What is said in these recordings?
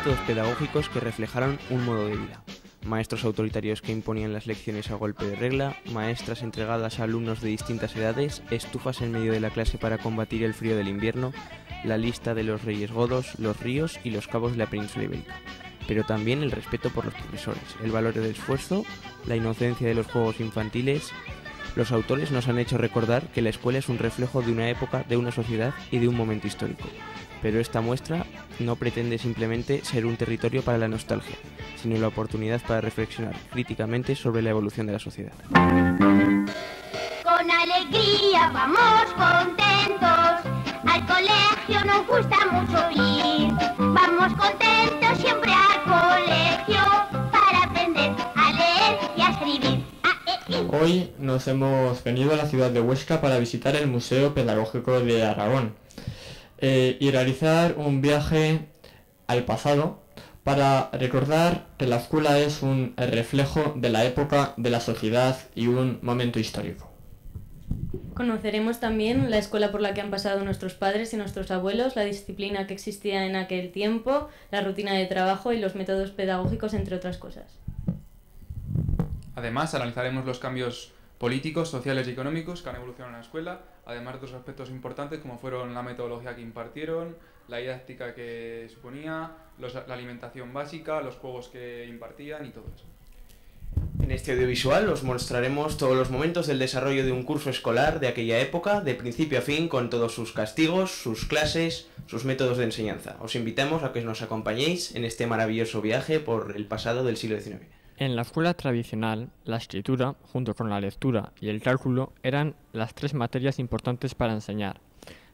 métodos pedagógicos que reflejaron un modo de vida. Maestros autoritarios que imponían las lecciones a golpe de regla, maestras entregadas a alumnos de distintas edades, estufas en medio de la clase para combatir el frío del invierno, la lista de los reyes godos, los ríos y los cabos de la península ibérica. Pero también el respeto por los profesores, el valor del esfuerzo, la inocencia de los juegos infantiles. Los autores nos han hecho recordar que la escuela es un reflejo de una época, de una sociedad y de un momento histórico. Pero esta muestra no pretende simplemente ser un territorio para la nostalgia, sino la oportunidad para reflexionar críticamente sobre la evolución de la sociedad. Con alegría vamos contentos, al colegio nos gusta mucho ir. Vamos contentos siempre al colegio para aprender a leer y a escribir. Hoy nos hemos venido a la ciudad de Huesca para visitar el Museo Pedagógico de Aragón y realizar un viaje al pasado para recordar que la escuela es un reflejo de la época, de la sociedad y un momento histórico. Conoceremos también la escuela por la que han pasado nuestros padres y nuestros abuelos, la disciplina que existía en aquel tiempo, la rutina de trabajo y los métodos pedagógicos, entre otras cosas. Además, analizaremos los cambios políticos, sociales y económicos que han evolucionado en la escuela, además de otros aspectos importantes como fueron la metodología que impartieron, la didáctica que suponía, la alimentación básica, los juegos que impartían y todo eso. En este audiovisual os mostraremos todos los momentos del desarrollo de un curso escolar de aquella época, de principio a fin, con todos sus castigos, sus clases, sus métodos de enseñanza. Os invitamos a que nos acompañéis en este maravilloso viaje por el pasado del siglo XIX. En la escuela tradicional, la escritura, junto con la lectura y el cálculo, eran las tres materias importantes para enseñar.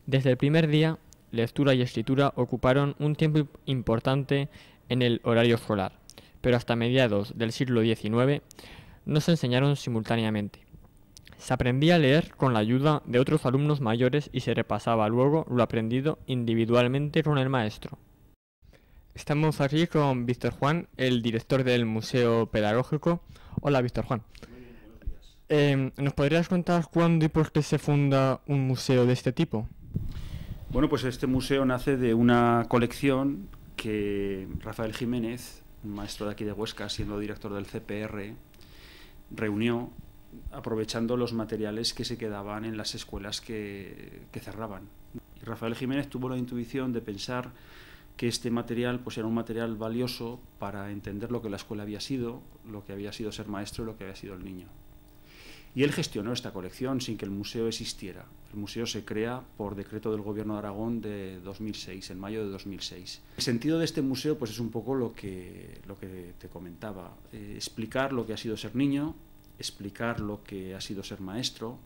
Desde el primer día, lectura y escritura ocuparon un tiempo importante en el horario escolar, pero hasta mediados del siglo XIX no se enseñaron simultáneamente. Se aprendía a leer con la ayuda de otros alumnos mayores y se repasaba luego lo aprendido individualmente con el maestro. Estamos aquí con Víctor Juan, el director del Museo Pedagógico. Hola, Víctor Juan. ¿Nos podrías contar cuándo y por qué se funda un museo de este tipo? Bueno, pues este museo nace de una colección que Rafael Jiménez, un maestro de aquí de Huesca, siendo director del CPR, reunió aprovechando los materiales que se quedaban en las escuelas que cerraban. Y Rafael Jiménez tuvo la intuición de pensar que este material pues era un material valioso para entender lo que la escuela había sido, lo que había sido ser maestro y lo que había sido el niño. Y él gestionó esta colección sin que el museo existiera. El museo se crea por decreto del Gobierno de Aragón de 2006, en mayo de 2006. El sentido de este museo pues es un poco lo que te comentaba, explicar lo que ha sido ser niño, explicar lo que ha sido ser maestro,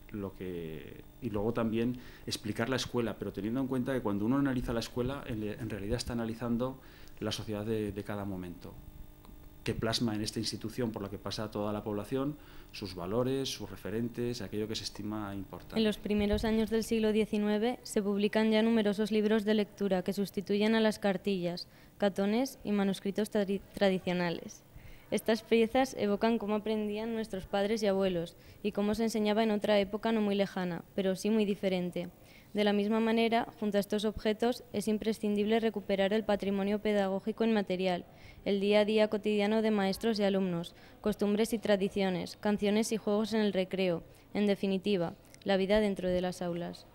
y luego también explicar la escuela, pero teniendo en cuenta que cuando uno analiza la escuela, en realidad está analizando la sociedad de cada momento, que plasma en esta institución por la que pasa toda la población, sus valores, sus referentes, aquello que se estima importante. En los primeros años del siglo XIX se publican ya numerosos libros de lectura que sustituyen a las cartillas, catones y manuscritos tradicionales. Estas piezas evocan cómo aprendían nuestros padres y abuelos y cómo se enseñaba en otra época no muy lejana, pero sí muy diferente. De la misma manera, junto a estos objetos, es imprescindible recuperar el patrimonio pedagógico inmaterial, el día a día cotidiano de maestros y alumnos, costumbres y tradiciones, canciones y juegos en el recreo, en definitiva, la vida dentro de las aulas.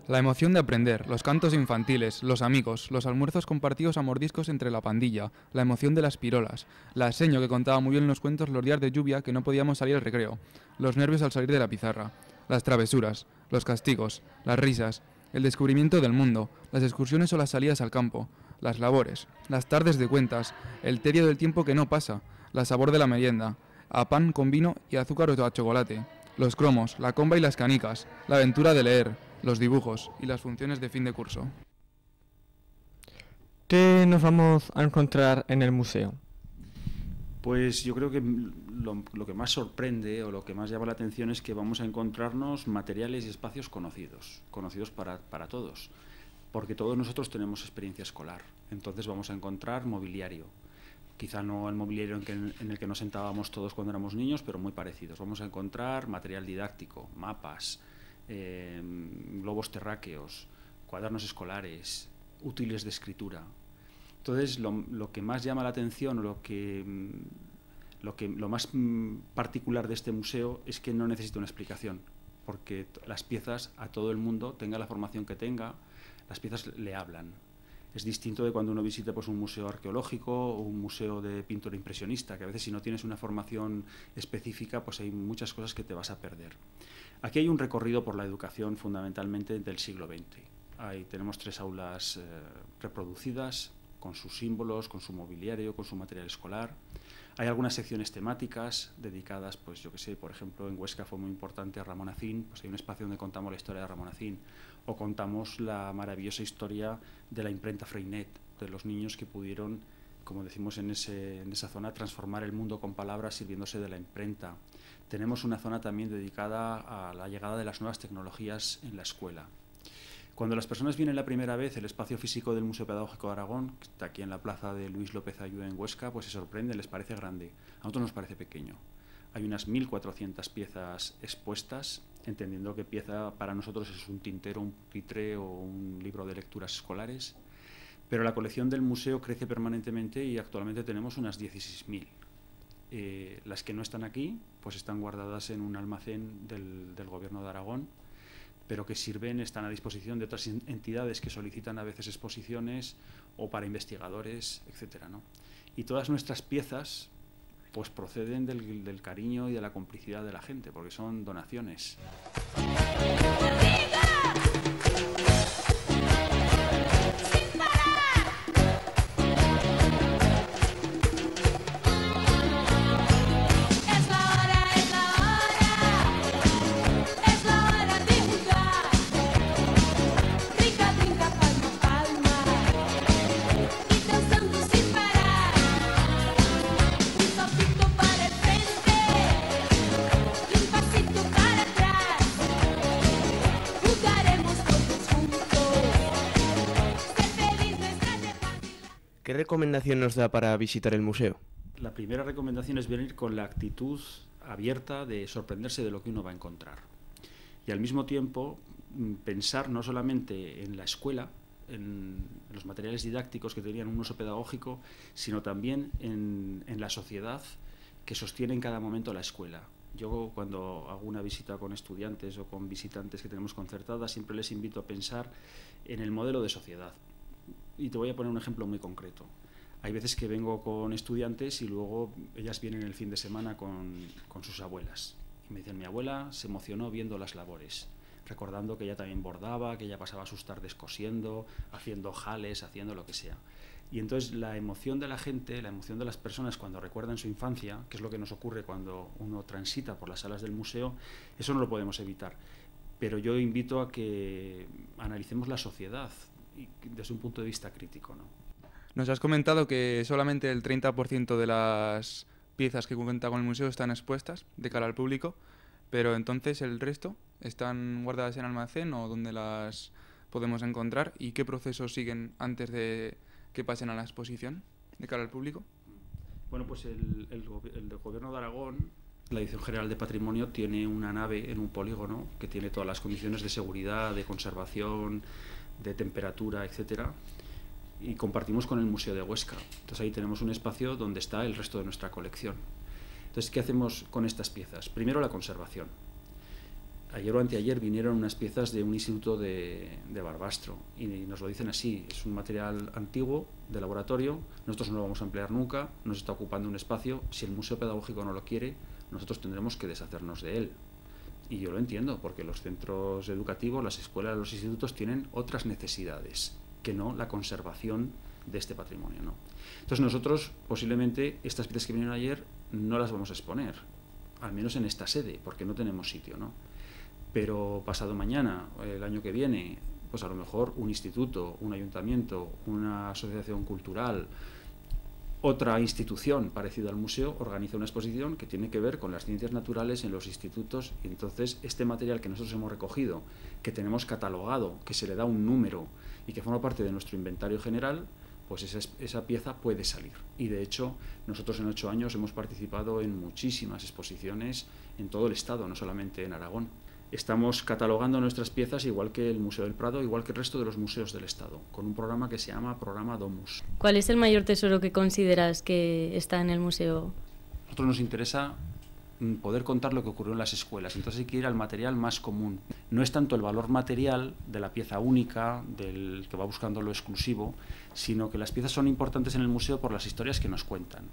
La emoción de aprender, los cantos infantiles, los amigos, los almuerzos compartidos a mordiscos entre la pandilla, la emoción de las pirolas, la seño que contaba muy bien en los cuentos los días de lluvia que no podíamos salir al recreo, los nervios al salir de la pizarra, las travesuras, los castigos, las risas, el descubrimiento del mundo, las excursiones o las salidas al campo, las labores, las tardes de cuentas, el tedio del tiempo que no pasa, la sabor de la merienda, a pan con vino y azúcar o a chocolate, los cromos, la comba y las canicas, la aventura de leer, los dibujos y las funciones de fin de curso. ¿Qué nos vamos a encontrar en el museo? Pues yo creo que lo que más sorprende o lo que más llama la atención es que vamos a encontrarnos materiales y espacios conocidos para todos, porque todos nosotros tenemos experiencia escolar, entonces vamos a encontrar mobiliario, quizá no el mobiliario en el que nos sentábamos todos cuando éramos niños, pero muy parecidos. Vamos a encontrar material didáctico, mapas, globos terráqueos, cuadernos escolares, útiles de escritura. Entonces, lo que más llama la atención, o lo más particular de este museo es que no necesita una explicación, porque las piezas, a todo el mundo, tenga la formación que tenga, las piezas le hablan. Es distinto de cuando uno visita pues, un museo arqueológico o un museo de pintura impresionista, que a veces si no tienes una formación específica, pues hay muchas cosas que te vas a perder. Aquí hay un recorrido por la educación fundamentalmente del siglo XX. Tenemos 3 aulas reproducidas, con sus símbolos, con su mobiliario, con su material escolar. Hay algunas secciones temáticas dedicadas, pues yo que sé, por ejemplo, en Huesca fue muy importante Ramón Acín, pues hay un espacio donde contamos la historia de Ramón Acín, o contamos la maravillosa historia de la imprenta Freinet, de los niños que pudieron, como decimos en esa zona, transformar el mundo con palabras sirviéndose de la imprenta. Tenemos una zona también dedicada a la llegada de las nuevas tecnologías en la escuela. Cuando las personas vienen la primera vez, el espacio físico del Museo Pedagógico de Aragón, que está aquí en la plaza de Luis López Ayuda en Huesca, pues se sorprende, les parece grande. A nosotros nos parece pequeño. Hay unas 1.400 piezas expuestas, entendiendo que pieza para nosotros es un tintero, un pupitre o un libro de lecturas escolares. Pero la colección del museo crece permanentemente y actualmente tenemos unas 16.000. Las que no están aquí, pues están guardadas en un almacén del Gobierno de Aragón, pero que están a disposición de otras entidades que solicitan a veces exposiciones o para investigadores, etcétera, ¿no? Y todas nuestras piezas pues proceden del cariño y de la complicidad de la gente, porque son donaciones. ¿Qué recomendación nos da para visitar el museo? La primera recomendación es venir con la actitud abierta de sorprenderse de lo que uno va a encontrar. Y al mismo tiempo pensar no solamente en la escuela, en los materiales didácticos que tenían un uso pedagógico, sino también en la sociedad que sostiene en cada momento la escuela. Yo cuando hago una visita con estudiantes o con visitantes que tenemos concertadas, siempre les invito a pensar en el modelo de sociedad. Y te voy a poner un ejemplo muy concreto. Hay veces que vengo con estudiantes y luego ellas vienen el fin de semana con sus abuelas. Y me dicen, mi abuela se emocionó viendo las labores, recordando que ella también bordaba, que ella pasaba sus tardes cosiendo, haciendo jales, haciendo lo que sea. Y entonces la emoción de la gente, la emoción de las personas cuando recuerdan su infancia, que es lo que nos ocurre cuando uno transita por las salas del museo, eso no lo podemos evitar. Pero yo invito a que analicemos la sociedad y desde un punto de vista crítico, ¿no? Nos has comentado que solamente el 30% de las piezas que cuenta con el museo están expuestas de cara al público, pero entonces el resto están guardadas en almacén o dónde las podemos encontrar y qué procesos siguen antes de que pasen a la exposición de cara al público. Bueno, pues el Gobierno de Aragón, la Dirección General de Patrimonio, tiene una nave en un polígono que tiene todas las condiciones de seguridad, de conservación, de temperatura, etcétera, y compartimos con el Museo de Huesca. Entonces ahí tenemos un espacio donde está el resto de nuestra colección. Entonces, ¿qué hacemos con estas piezas? Primero, la conservación. Ayer o anteayer vinieron unas piezas de un instituto de Barbastro y nos lo dicen así: es un material antiguo de laboratorio, nosotros no lo vamos a emplear nunca, nos está ocupando un espacio, si el Museo Pedagógico no lo quiere, nosotros tendremos que deshacernos de él. Y yo lo entiendo, porque los centros educativos, las escuelas, los institutos tienen otras necesidades que no la conservación de este patrimonio, ¿no? Entonces nosotros, posiblemente, estas piezas que vinieron ayer no las vamos a exponer, al menos en esta sede, porque no tenemos sitio, ¿no? Pero pasado mañana, el año que viene, pues a lo mejor un instituto, un ayuntamiento, una asociación cultural, otra institución parecida al museo organiza una exposición que tiene que ver con las ciencias naturales en los institutos, y entonces este material que nosotros hemos recogido, que tenemos catalogado, que se le da un número y que forma parte de nuestro inventario general, pues esa pieza puede salir. Y de hecho, nosotros en 8 años hemos participado en muchísimas exposiciones en todo el estado, no solamente en Aragón. estamos catalogando nuestras piezas igual que el Museo del Prado, igual que el resto de los museos del Estado, con un programa que se llama Programa Domus. ¿Cuál es el mayor tesoro que consideras que está en el museo? A nosotros nos interesa poder contar lo que ocurrió en las escuelas, entonces hay que ir al material más común. No es tanto el valor material de la pieza única, del que va buscando lo exclusivo, sino que las piezas son importantes en el museo por las historias que nos cuentan.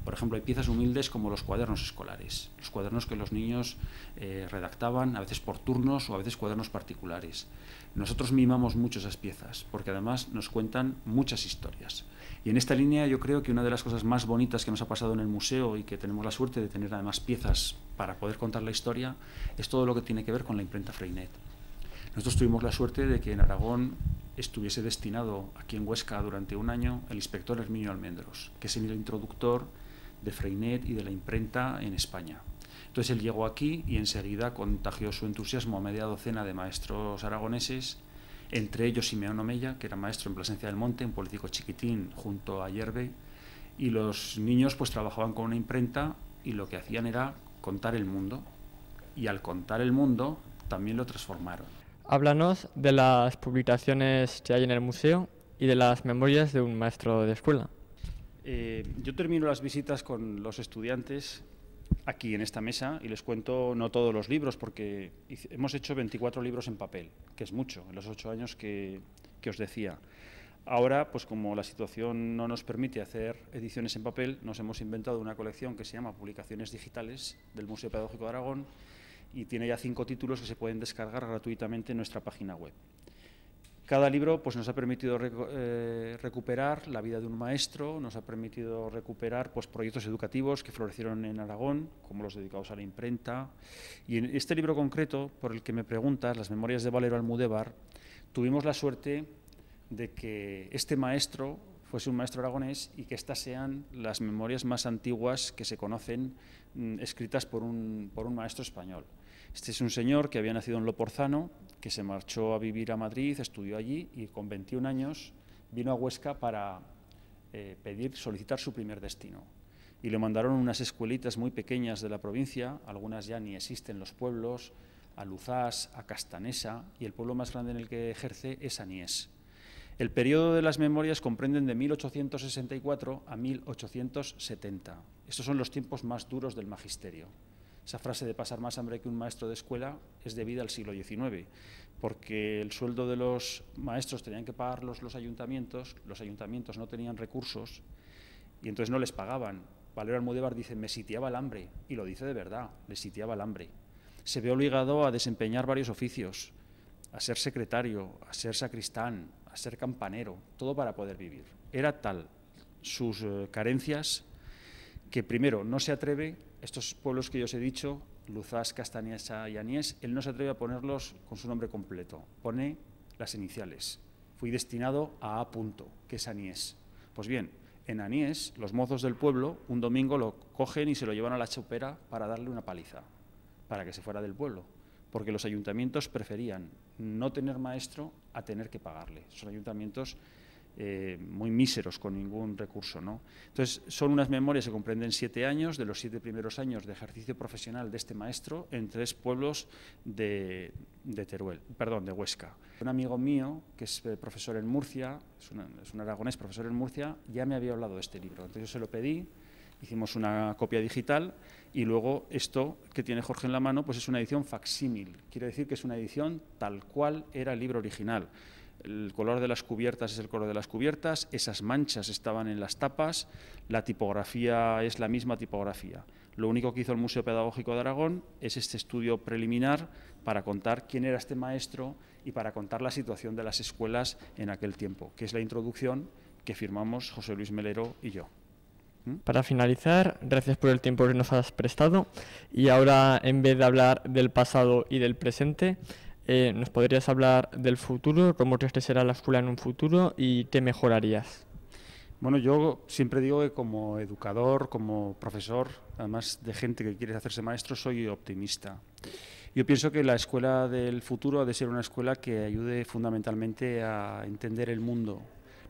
Por ejemplo, hay piezas humildes como los cuadernos escolares, los cuadernos que los niños redactaban, a veces por turnos o a veces cuadernos particulares. Nosotros mimamos mucho esas piezas, porque además nos cuentan muchas historias. Y en esta línea yo creo que una de las cosas más bonitas que nos ha pasado en el museo y que tenemos la suerte de tener además piezas para poder contar la historia, es todo lo que tiene que ver con la imprenta Freinet. Nosotros tuvimos la suerte de que en Aragón estuviese destinado aquí en Huesca durante un año el inspector Herminio Almendros, que es el introductor de Freinet y de la imprenta en España. Entonces él llegó aquí y enseguida contagió su entusiasmo a media docena de maestros aragoneses, entre ellos Simeón Omeya, que era maestro en Plasencia del Monte, un político chiquitín junto a Yerbe, y los niños pues trabajaban con una imprenta y lo que hacían era contar el mundo, y al contar el mundo también lo transformaron. Háblanos de las publicaciones que hay en el museo y de las memorias de un maestro de escuela. Yo termino las visitas con los estudiantes aquí en esta mesa y les cuento no todos los libros, porque hemos hecho 24 libros en papel, que es mucho, en los 8 años que os decía. Ahora, pues como la situación no nos permite hacer ediciones en papel, nos hemos inventado una colección que se llama Publicaciones Digitales del Museo Pedagógico de Aragón y tiene ya 5 títulos que se pueden descargar gratuitamente en nuestra página web. Cada libro pues, nos ha permitido recuperar la vida de un maestro, nos ha permitido recuperar pues, proyectos educativos que florecieron en Aragón, como los dedicados a la imprenta. Y en este libro concreto, por el que me preguntas, Las Memorias de Valero Almudévar, tuvimos la suerte de que este maestro fuese un maestro aragonés y que estas sean las memorias más antiguas que se conocen escritas por un maestro español. Este es un señor que había nacido en Loporzano, que se marchó a vivir a Madrid, estudió allí y con 21 años vino a Huesca para solicitar su primer destino. Y le mandaron unas escuelitas muy pequeñas de la provincia, algunas ya ni existen los pueblos, a Luzás, a Castanesa, y el pueblo más grande en el que ejerce es Aniés. El periodo de las memorias comprenden de 1864 a 1870. Estos son los tiempos más duros del magisterio. Esa frase de pasar más hambre que un maestro de escuela es debida al siglo XIX, porque el sueldo de los maestros tenían que pagarlos los ayuntamientos no tenían recursos y entonces no les pagaban. Valero Almudévar dice, me sitiaba el hambre, y lo dice de verdad, le sitiaba el hambre. Se ve obligado a desempeñar varios oficios, a ser secretario, a ser sacristán, a ser campanero, todo para poder vivir. Era tal sus carencias que primero no se atreve, estos pueblos que yo os he dicho, Luzás, Castanesa y Aniés, él no se atreve a ponerlos con su nombre completo, pone las iniciales. Fui destinado a A. que es Aniés. Pues bien, en Aniés, los mozos del pueblo un domingo lo cogen y se lo llevan a la chopera para darle una paliza, para que se fuera del pueblo, porque los ayuntamientos preferían no tener maestro a tener que pagarle. Son ayuntamientos muy míseros, con ningún recurso, ¿no? Entonces, son unas memorias que comprenden 7 años, de los 7 primeros años de ejercicio profesional de este maestro, en 3 pueblos de Huesca. Un amigo mío, que es profesor en Murcia, es un aragonés profesor en Murcia, ya me había hablado de este libro. Entonces yo se lo pedí, hicimos una copia digital y luego esto que tiene Jorge en la mano pues es una edición facsímil. Quiere decir que es una edición tal cual era el libro original. El color de las cubiertas es el color de las cubiertas, esas manchas estaban en las tapas, la tipografía es la misma tipografía. Lo único que hizo el Museo Pedagógico de Aragón es este estudio preliminar para contar quién era este maestro y para contar la situación de las escuelas en aquel tiempo, que es la introducción que firmamos José Luis Melero y yo. Para finalizar, gracias por el tiempo que nos has prestado y ahora, en vez de hablar del pasado y del presente, ¿nos podrías hablar del futuro? ¿Cómo crees que será la escuela en un futuro y qué mejorarías? Bueno, yo siempre digo que como educador, como profesor, además de gente que quiere hacerse maestro, soy optimista. Yo pienso que la escuela del futuro ha de ser una escuela que ayude fundamentalmente a entender el mundo.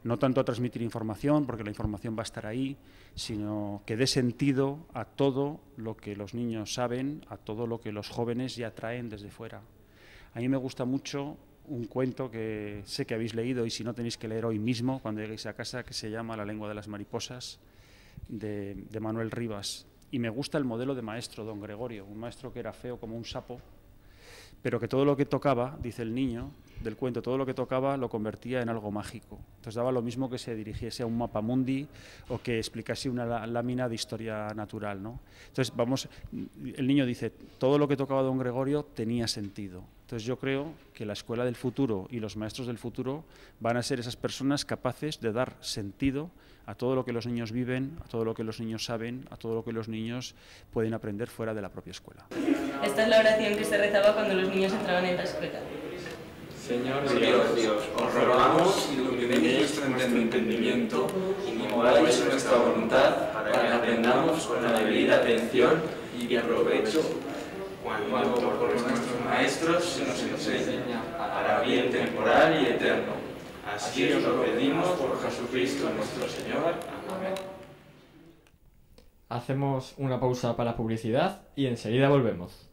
no tanto a transmitir información, porque la información va a estar ahí, sino que dé sentido a todo lo que los niños saben, a todo lo que los jóvenes ya traen desde fuera. A mí me gusta mucho un cuento que sé que habéis leído, y si no tenéis que leer hoy mismo cuando lleguéis a casa, que se llama La lengua de las mariposas, de Manuel Rivas. Y me gusta el modelo de maestro, don Gregorio, un maestro que era feo como un sapo, pero que todo lo que tocaba, dice el niño del cuento, todo lo que tocaba lo convertía en algo mágico. Entonces daba lo mismo que se dirigiese a un mapamundi o que explicase una lámina de historia natural, ¿no? Entonces el niño dice, todo lo que tocaba don Gregorio tenía sentido. Entonces yo creo que la escuela del futuro y los maestros del futuro van a ser esas personas capaces de dar sentido a todo lo que los niños viven, a todo lo que los niños saben, a todo lo que los niños pueden aprender fuera de la propia escuela. Esta es la oración que se rezaba cuando los niños entraban en la escuela. Señor Dios, os rogamos y iluminéis nuestro entendimiento y mováis nuestra voluntad para que aprendamos con la debida atención y provecho cuando por nuestros maestros se nos enseña para bien temporal y eterno. Así os lo pedimos por Jesucristo nuestro Señor. Amén. Hacemos una pausa para publicidad y enseguida volvemos.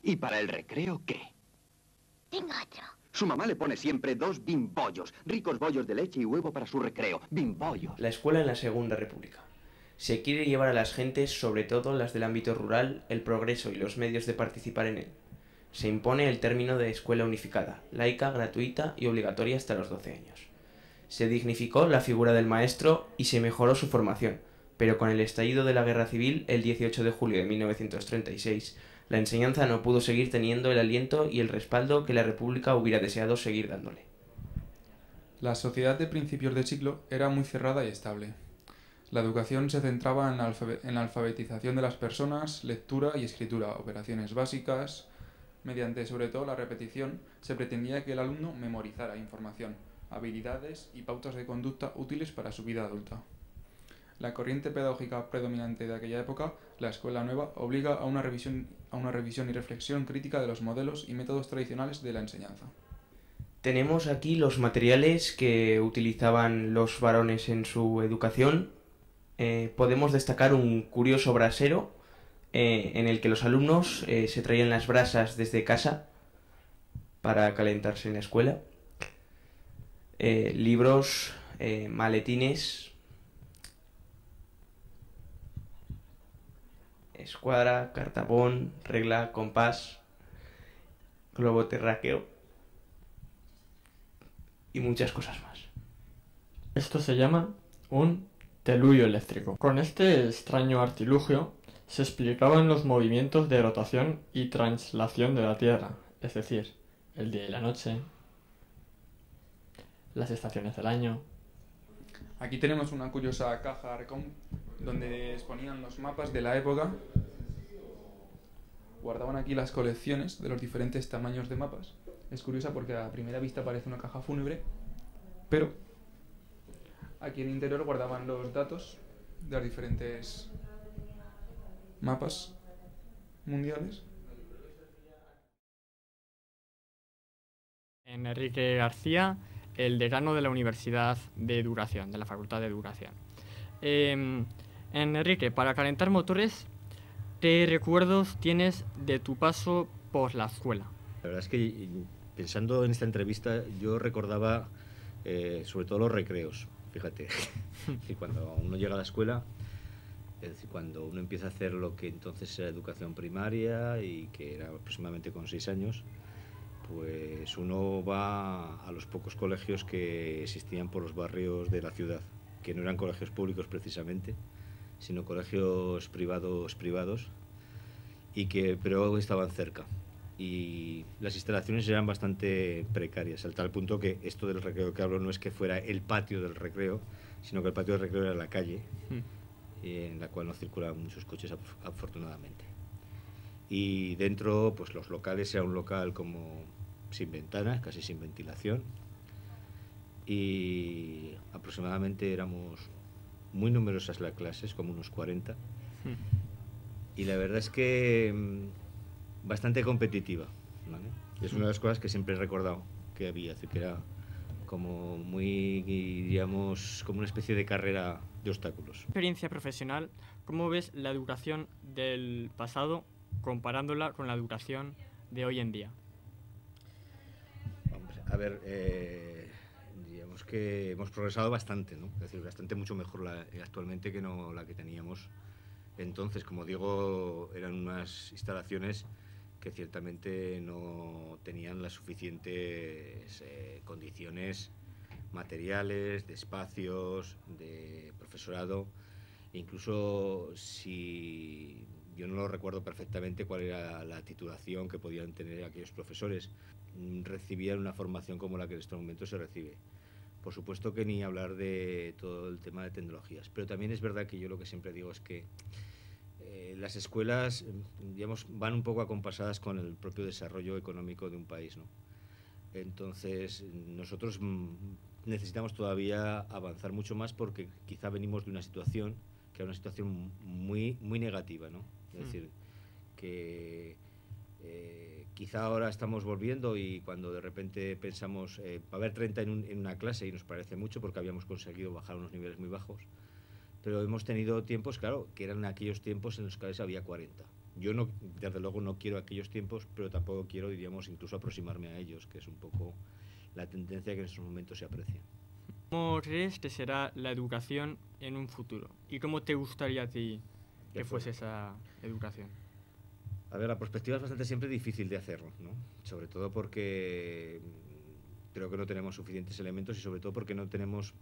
¿Y para el recreo qué? Tengo otro. Su mamá le pone siempre 2 bimbollos, ricos bollos de leche y huevo para su recreo. Bimbollos. La escuela en la Segunda República. Se quiere llevar a las gentes, sobre todo las del ámbito rural, el progreso y los medios de participar en él. Se impone el término de escuela unificada, laica, gratuita y obligatoria hasta los 12 años. Se dignificó la figura del maestro y se mejoró su formación, pero con el estallido de la Guerra Civil, el 18 de julio de 1936, la enseñanza no pudo seguir teniendo el aliento y el respaldo que la República hubiera deseado seguir dándole. La sociedad de principios de siglo era muy cerrada y estable. La educación se centraba en la alfabetización de las personas, lectura y escritura, operaciones básicas. Mediante sobre todo la repetición, se pretendía que el alumno memorizara información, habilidades y pautas de conducta útiles para su vida adulta. La corriente pedagógica predominante de aquella época, la Escuela Nueva, obliga a una revisión y reflexión crítica de los modelos y métodos tradicionales de la enseñanza. Tenemos aquí los materiales que utilizaban los varones en su educación. Podemos destacar un curioso brasero en el que los alumnos se traían las brasas desde casa para calentarse en la escuela. Libros, maletines, escuadra, cartabón, regla, compás, globo terráqueo y muchas cosas más. Esto se llama un telullo eléctrico. Con este extraño artilugio se explicaban los movimientos de rotación y translación de la Tierra, es decir, el día y la noche, las estaciones del año. Aquí tenemos una curiosa caja Arcom donde exponían los mapas de la época. Guardaban aquí las colecciones de los diferentes tamaños de mapas. Es curiosa porque a primera vista parece una caja fúnebre, pero aquí en el interior guardaban los datos de los diferentes mapas mundiales. Enrique García, el decano de la Universidad de Educación, de la Facultad de Educación. Enrique, para calentar motores, ¿qué recuerdos tienes de tu paso por la escuela? La verdad es que pensando en esta entrevista yo recordaba sobre todo los recreos, fíjate. Y cuando uno llega a la escuela, es decir, cuando uno empieza a hacer lo que entonces era educación primaria y que era aproximadamente con 6 años, pues uno va a los pocos colegios que existían por los barrios de la ciudad, que no eran colegios públicos precisamente, sino colegios privados, pero estaban cerca. Y las instalaciones eran bastante precarias, al tal punto que esto del recreo que hablo no es que fuera el patio del recreo, sino que el patio del recreo era la calle, en la cual no circulaban muchos coches afortunadamente. Y dentro, pues los locales, era un local como sin ventanas, casi sin ventilación, y aproximadamente éramos muy numerosas las clases, como unos 40. Y la verdad es que bastante competitiva, ¿vale? Es una de las cosas que siempre he recordado que había, que era como muy, diríamos, como una especie de carrera de obstáculos. Experiencia profesional, ¿cómo ves la educación del pasado comparándola con la educación de hoy en día? Vamos a ver, digamos que hemos progresado bastante, ¿no? Es decir, bastante mucho mejor actualmente que no la que teníamos entonces. Como digo, eran unas instalaciones que ciertamente no tenían las suficientes condiciones materiales, de espacios, de profesorado. Incluso si yo no lo recuerdo perfectamente cuál era la titulación que podían tener aquellos profesores, recibían una formación como la que en estos momentos se recibe. Por supuesto que ni hablar de todo el tema de tecnologías, pero también es verdad que yo lo que siempre digo es que las escuelas, digamos, van un poco acompasadas con el propio desarrollo económico de un país, ¿no? Entonces, nosotros necesitamos todavía avanzar mucho más porque quizá venimos de una situación que era una situación muy, muy negativa, ¿no? Es decir, que quizá ahora estamos volviendo y cuando de repente pensamos, va a haber 30 en una clase y nos parece mucho porque habíamos conseguido bajar unos niveles muy bajos, pero hemos tenido tiempos, claro, que eran aquellos tiempos en los cuales había 40. Yo no, desde luego no quiero aquellos tiempos, pero tampoco quiero, diríamos, incluso aproximarme a ellos, que es un poco la tendencia que en estos momentos se aprecia. ¿Cómo crees que será la educación en un futuro? ¿Y cómo te gustaría a ti que fuese esa educación? A ver, la perspectiva es bastante siempre difícil de hacerlo, ¿no? Sobre todo porque creo que no tenemos suficientes elementos y sobre todo porque no tenemos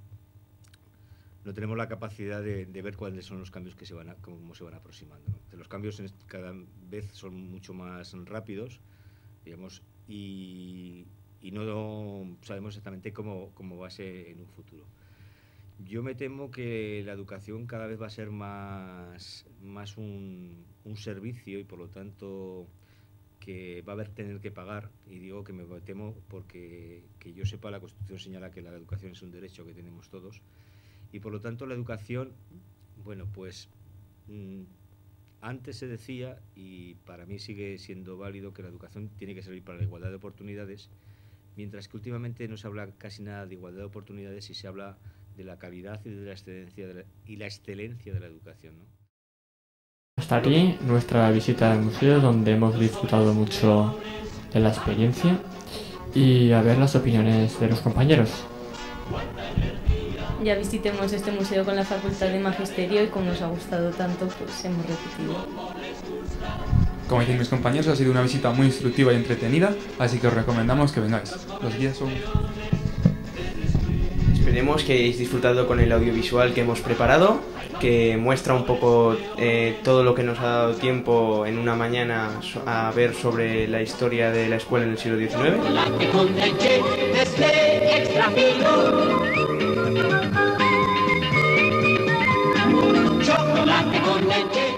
la capacidad de ver cuáles son los cambios que cómo se van aproximando, ¿no? Los cambios cada vez son mucho más rápidos, digamos, y no sabemos exactamente cómo va a ser en un futuro. Yo me temo que la educación cada vez va a ser más un servicio y por lo tanto que va a tener que pagar, y digo que me temo porque que yo sepa la Constitución señala que la educación es un derecho que tenemos todos y por lo tanto la educación, bueno, pues antes se decía y para mí sigue siendo válido que la educación tiene que servir para la igualdad de oportunidades, mientras que últimamente no se habla casi nada de igualdad de oportunidades y se habla de la calidad y de la excelencia de la educación, ¿no? Hasta aquí nuestra visita al museo, donde hemos disfrutado mucho de la experiencia y a ver las opiniones de los compañeros. Ya visitemos este museo con la Facultad de Magisterio y como nos ha gustado tanto, pues hemos repetido. Como dicen mis compañeros, ha sido una visita muy instructiva y entretenida, así que os recomendamos que vengáis. Los guías son... Esperemos que hayáis disfrutado con el audiovisual que hemos preparado, que muestra un poco todo lo que nos ha dado tiempo en una mañana a ver sobre la historia de la escuela en el siglo XIX. Chocolate con leche, Nestlé Extra Fino. Chocolate con leche.